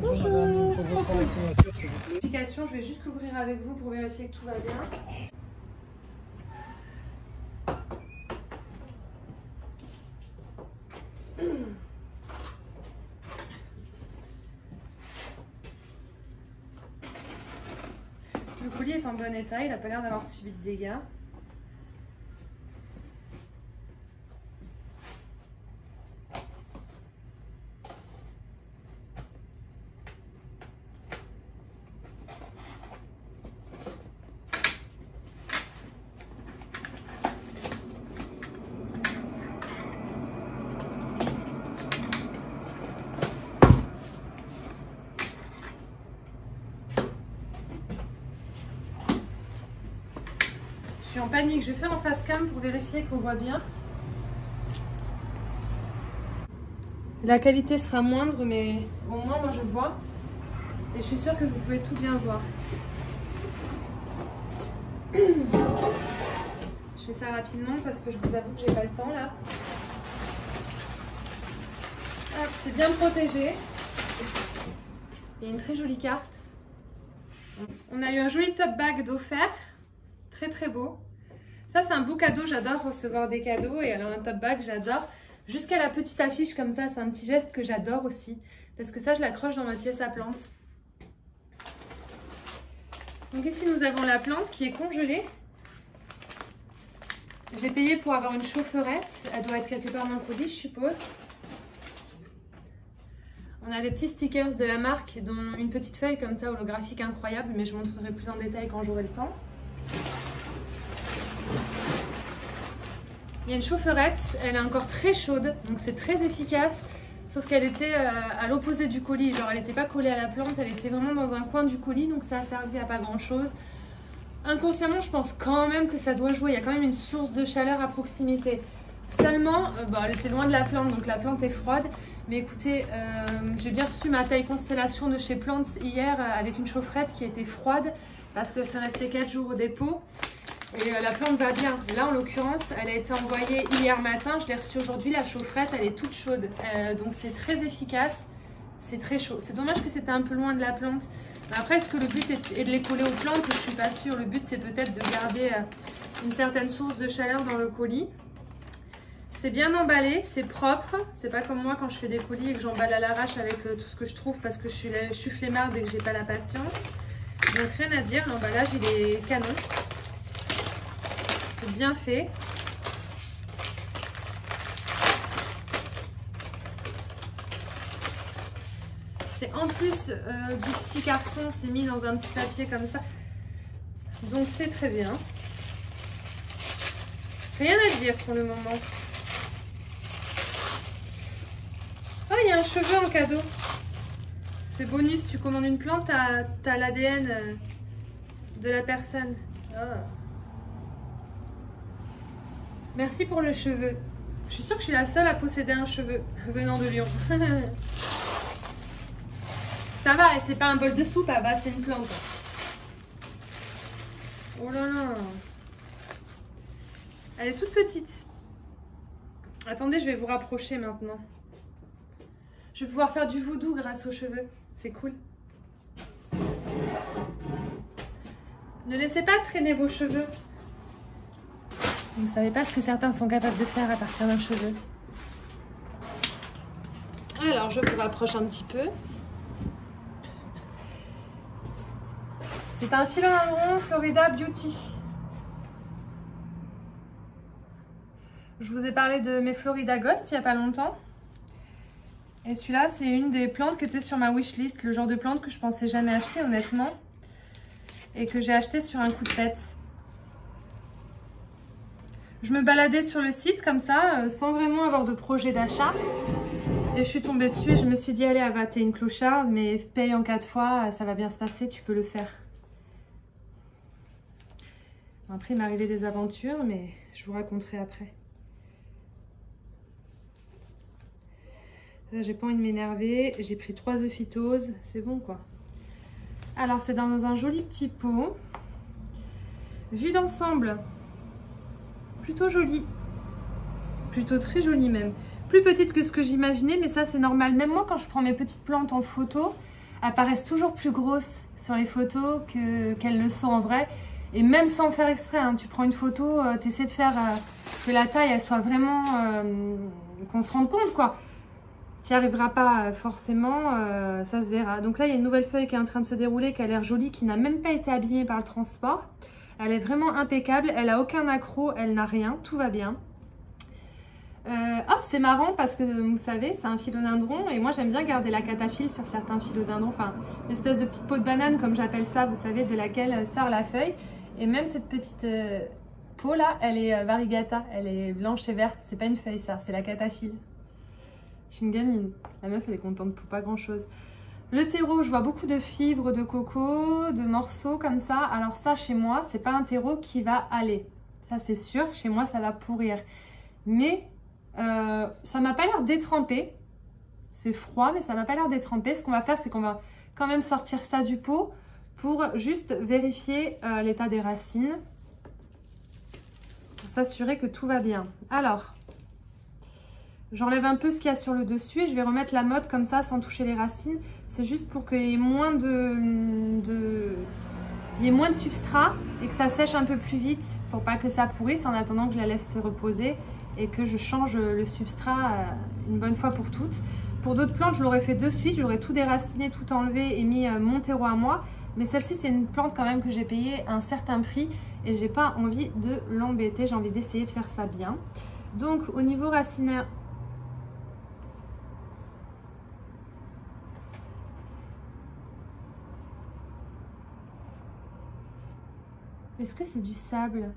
Bonjour madame, il faut reprendre la signature s'il vous plaît. Application, je vais juste l'ouvrir avec vous pour vérifier que tout va bien. Le colis est en bon état, il n'a pas l'air d'avoir subi de dégâts. Je suis en panique, je vais faire en face cam pour vérifier qu'on voit bien. La qualité sera moindre, mais au moins moi je vois. Et je suis sûre que vous pouvez tout bien voir. Je fais ça rapidement parce que je vous avoue que j'ai pas le temps là. C'est bien protégé. Il y a une très jolie carte. On a eu un joli top bag d'offert. Très très beau. Ça c'est un beau cadeau, j'adore recevoir des cadeaux et alors un top bag j'adore. Jusqu'à la petite affiche comme ça, c'est un petit geste que j'adore aussi. Parce que ça je l'accroche dans ma pièce à plantes. Donc ici nous avons la plante qui est congelée. J'ai payé pour avoir une chaufferette, elle doit être quelque part dans le colis je suppose. On a des petits stickers de la marque dont une petite feuille comme ça holographique incroyable mais je montrerai plus en détail quand j'aurai le temps. Il y a une chaufferette, elle est encore très chaude, donc c'est très efficace, sauf qu'elle était à l'opposé du colis, genre elle n'était pas collée à la plante, elle était vraiment dans un coin du colis, donc ça a servi à pas grand chose. Inconsciemment, je pense quand même que ça doit jouer, il y a quand même une source de chaleur à proximité. Seulement, elle était loin de la plante, donc la plante est froide, mais écoutez, j'ai bien reçu ma taille Constellation de chez Plants hier avec une chaufferette qui était froide, parce que c'est resté 4 jours au dépôt. Et la plante va bien. Là en l'occurrence elle a été envoyée hier matin, je l'ai reçue aujourd'hui, la chaufferette elle est toute chaude, donc c'est très efficace, c'est très chaud. C'est dommage que c'était un peu loin de la plante. Après est-ce que le but est de les coller aux plantes? Je suis pas sûre, le but c'est peut-être de garder une certaine source de chaleur dans le colis. C'est bien emballé, c'est propre, c'est pas comme moi quand je fais des colis et que j'emballe à l'arrache avec tout ce que je trouve parce que je suis flemmarde et que j'ai pas la patience. Donc rien à dire, l'emballage il est canon. C'est bien fait. C'est en plus du petit carton, c'est mis dans un petit papier comme ça. Donc c'est très bien. Rien à dire pour le moment. Oh, il y a un cheveu en cadeau. C'est bonus, tu commandes une plante, t'as l'ADN de la personne. Oh. Merci pour le cheveu. Je suis sûre que je suis la seule à posséder un cheveu venant de Lyon. Ça va, c'est pas un bol de soupe à base, c'est une plante. Oh là là. Elle est toute petite. Attendez, je vais vous rapprocher maintenant. Je vais pouvoir faire du voodoo grâce aux cheveux. C'est cool. Ne laissez pas traîner vos cheveux. Vous ne savez pas ce que certains sont capables de faire à partir d'un cheveu. Alors, je vous rapproche un petit peu. C'est un philodendron Florida Beauty. Je vous ai parlé de mes Florida Ghost il n'y a pas longtemps. Et celui-là, c'est une des plantes qui était sur ma wishlist. Le genre de plante que je pensais jamais acheter, honnêtement. Et que j'ai acheté sur un coup de tête. Je me baladais sur le site comme ça, sans vraiment avoir de projet d'achat. Et je suis tombée dessus et je me suis dit, allez Ava, t'es une clocharde, mais paye en 4 fois, ça va bien se passer, tu peux le faire. Après, il m'est arrivé des aventures, mais je vous raconterai après. Là, j'ai pas envie de m'énerver. J'ai pris 3 œufs phytose, c'est bon quoi. Alors, c'est dans un joli petit pot. Vue d'ensemble. Plutôt jolie, plutôt très jolie même, plus petite que ce que j'imaginais, mais ça c'est normal. Même moi quand je prends mes petites plantes en photo, elles paraissent toujours plus grosses sur les photos qu'elles le sont en vrai. Et même sans faire exprès, hein, tu prends une photo, tu essaies de faire que la taille elle soit vraiment... qu'on se rende compte quoi. Tu n'y arriveras pas forcément, ça se verra. Donc là, il y a une nouvelle feuille qui est en train de se dérouler, qui a l'air jolie, qui n'a même pas été abîmée par le transport. Elle est vraiment impeccable, elle n'a aucun accroc, elle n'a rien, tout va bien. C'est marrant parce que vous savez, c'est un philodendron et moi j'aime bien garder la cataphylle sur certains philodendrons, enfin une espèce de petite peau de banane comme j'appelle ça, vous savez, de laquelle sort la feuille. Et même cette petite peau là, elle est variegata, elle est blanche et verte, c'est pas une feuille ça, c'est la cataphylle. Je suis une gamine, la meuf elle est contente pour pas grand chose. Le terreau, je vois beaucoup de fibres de coco, de morceaux comme ça. Alors ça chez moi, c'est pas un terreau qui va aller, ça c'est sûr, chez moi ça va pourrir. Mais ça m'a pas l'air détrempé, c'est froid mais ça m'a pas l'air détrempé. Ce qu'on va faire c'est qu'on va quand même sortir ça du pot pour juste vérifier l'état des racines, pour s'assurer que tout va bien. Alors, j'enlève un peu ce qu'il y a sur le dessus et je vais remettre la motte comme ça sans toucher les racines. C'est juste pour qu'il y ait moins de substrat et que ça sèche un peu plus vite pour pas que ça pourrisse en attendant que je la laisse se reposer et que je change le substrat une bonne fois pour toutes. Pour d'autres plantes, je l'aurais fait de suite, j'aurais tout déraciné, tout enlevé et mis mon terreau à moi. Mais celle-ci, c'est une plante quand même que j'ai payé un certain prix et j'ai pas envie de l'embêter, j'ai envie d'essayer de faire ça bien. Donc au niveau racinaire, est-ce que c'est du sable?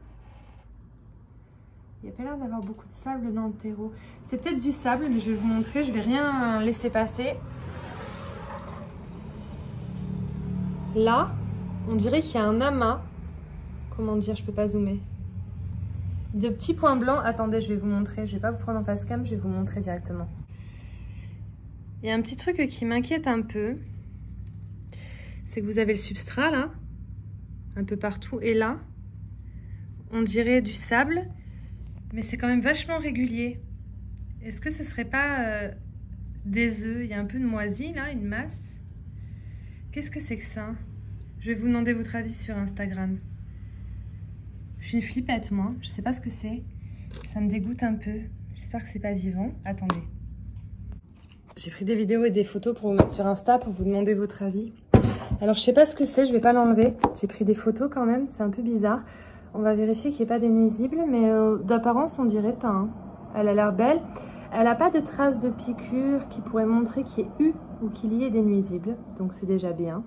Il n'y a pas l'air d'avoir beaucoup de sable dans le terreau. C'est peut-être du sable, mais je vais vous montrer. Je ne vais rien laisser passer. Là, on dirait qu'il y a un amas. Comment dire? Je ne peux pas zoomer. De petits points blancs. Attendez, je vais vous montrer. Je ne vais pas vous prendre en face cam, je vais vous montrer directement. Il y a un petit truc qui m'inquiète un peu. C'est que vous avez le substrat là, un peu partout. Et là, on dirait du sable. Mais c'est quand même vachement régulier. Est-ce que ce serait pas des œufs? Il y a un peu de moisi là, une masse. Qu'est-ce que c'est que ça? Je vais vous demander votre avis sur Instagram. Je suis une flippette moi, je sais pas ce que c'est. Ça me dégoûte un peu. J'espère que c'est pas vivant. Attendez. J'ai pris des vidéos et des photos pour vous mettre sur Insta pour vous demander votre avis. Alors je sais pas ce que c'est, je vais pas l'enlever. J'ai pris des photos quand même, c'est un peu bizarre. On va vérifier qu'il n'y ait pas des nuisibles, mais d'apparence, on dirait pas. Hein. Elle a l'air belle. Elle n'a pas de traces de piqûres qui pourraient montrer qu'il y ait eu ou qu'il y ait des nuisibles. Donc, c'est déjà bien.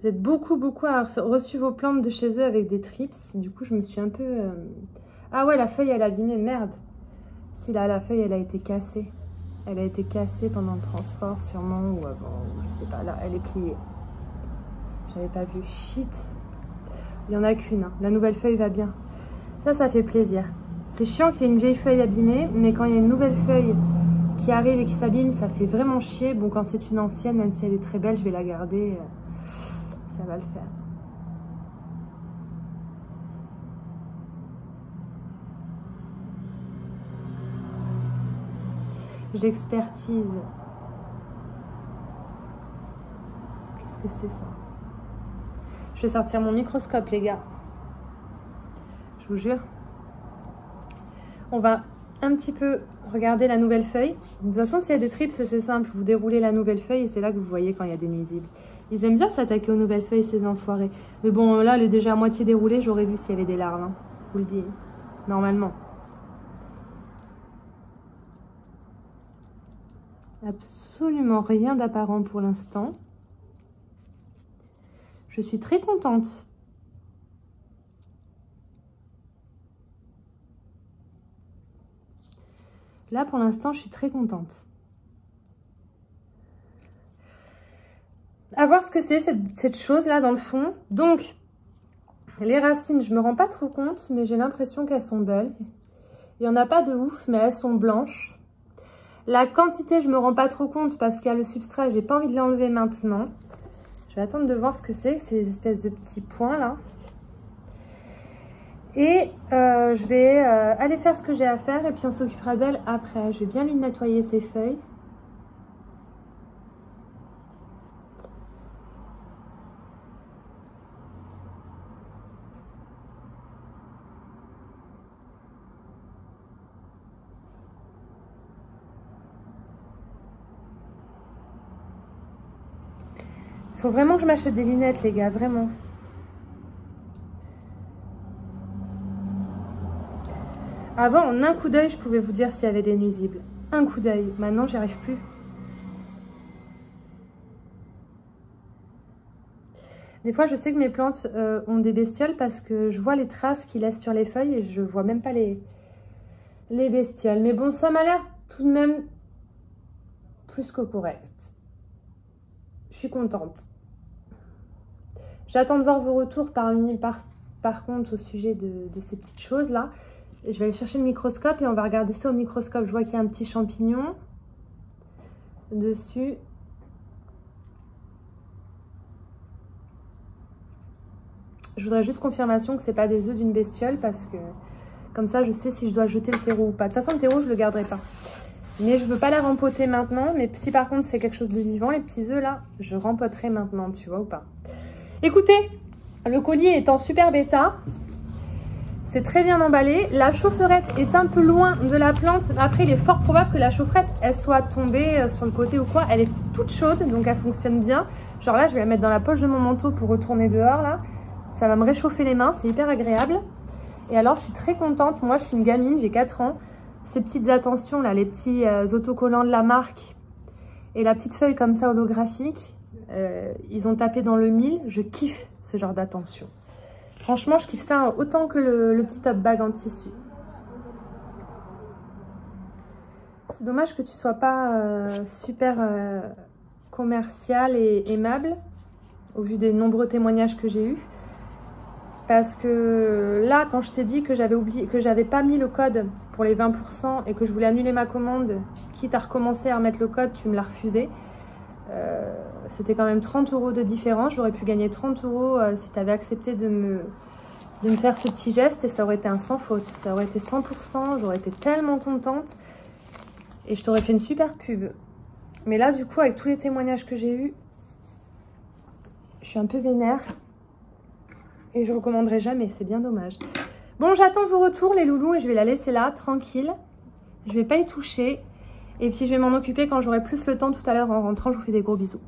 Vous êtes beaucoup à avoir reçu vos plantes de chez eux avec des trips. Du coup, je me suis un peu... Ah ouais, la feuille, elle a abîmé. Merde. Si, là, la feuille, elle a été cassée. Elle a été cassée pendant le transport, sûrement, ou avant, je sais pas. Là, elle est pliée. J'avais pas vu. Shit. Il y en a qu'une. Hein. La nouvelle feuille va bien. Ça fait plaisir. C'est chiant qu'il y ait une vieille feuille abîmée, mais quand il y a une nouvelle feuille qui arrive et qui s'abîme, ça fait vraiment chier. Bon, quand c'est une ancienne, même si elle est très belle, je vais la garder. Ça va le faire. J'expertise. Qu'est-ce que c'est ça? Je vais sortir mon microscope, les gars. Je vous jure. On va un petit peu regarder la nouvelle feuille. De toute façon, s'il y a des trips, c'est simple. Vous déroulez la nouvelle feuille et c'est là que vous voyez quand il y a des nuisibles. Ils aiment bien s'attaquer aux nouvelles feuilles, ces enfoirés. Mais bon, là, elle est déjà à moitié déroulée. J'aurais vu s'il y avait des larves. Hein. Je vous le dis. Normalement. Absolument rien d'apparent pour l'instant. Je suis très contente. Là, pour l'instant, je suis très contente. À voir ce que c'est, cette chose-là, dans le fond. Donc, les racines, je me rends pas trop compte, mais j'ai l'impression qu'elles sont belles. Il n'y en a pas de ouf, mais elles sont blanches. La quantité, je me rends pas trop compte parce qu'il y a le substrat, j'ai pas envie de l'enlever maintenant. Je vais attendre de voir ce que c'est, ces espèces de petits points là. Et je vais aller faire ce que j'ai à faire et puis on s'occupera d'elle après. Je vais bien lui nettoyer ses feuilles. Il faut vraiment que je m'achète des lunettes, les gars, vraiment. Avant, en un coup d'œil, je pouvais vous dire s'il y avait des nuisibles. Un coup d'œil. Maintenant, j'y arrive plus. Des fois, je sais que mes plantes ont des bestioles parce que je vois les traces qu'ils laissent sur les feuilles et je vois même pas les bestioles. Mais bon, ça m'a l'air tout de même plus que correct. Je suis contente. J'attends de voir vos retours par contre au sujet de ces petites choses-là. Je vais aller chercher le microscope et on va regarder ça au microscope. Je vois qu'il y a un petit champignon dessus. Je voudrais juste confirmation que ce n'est pas des œufs d'une bestiole parce que comme ça je sais si je dois jeter le terreau ou pas. De toute façon le terreau je ne le garderai pas. Mais je ne veux pas la rempoter maintenant. Mais si par contre c'est quelque chose de vivant, les petits œufs là, je rempoterai maintenant, tu vois ou pas. Écoutez, le collier est en super bêta. C'est très bien emballé. La chaufferette est un peu loin de la plante. Après, il est fort probable que la chaufferette, elle soit tombée sur le côté ou quoi. Elle est toute chaude, donc elle fonctionne bien. Genre là, je vais la mettre dans la poche de mon manteau pour retourner dehors, là. Ça va me réchauffer les mains, c'est hyper agréable. Et alors, je suis très contente. Moi, je suis une gamine, j'ai 4 ans. Ces petites attentions, là, les petits autocollants de la marque et la petite feuille comme ça holographique, ils ont tapé dans le mille. Je kiffe ce genre d'attention. Franchement, je kiffe ça autant que le petit top bag en tissu. C'est dommage que tu sois pas super commercial et aimable, au vu des nombreux témoignages que j'ai eus. Parce que là, quand je t'ai dit que j'avais pas mis le code pour les 20% et que je voulais annuler ma commande, quitte à recommencer à remettre le code, tu me l'as refusé. C'était quand même 30 € de différence. J'aurais pu gagner 30 € si tu avais accepté de me faire ce petit geste et ça aurait été un sans faute. Ça aurait été 100%, j'aurais été tellement contente et je t'aurais fait une super pub. Mais là, du coup, avec tous les témoignages que j'ai eus, je suis un peu vénère et je recommanderai jamais, c'est bien dommage. Bon, j'attends vos retours les loulous et je vais la laisser là, tranquille. Je vais pas y toucher. Et puis je vais m'en occuper quand j'aurai plus le temps tout à l'heure en rentrant. Je vous fais des gros bisous.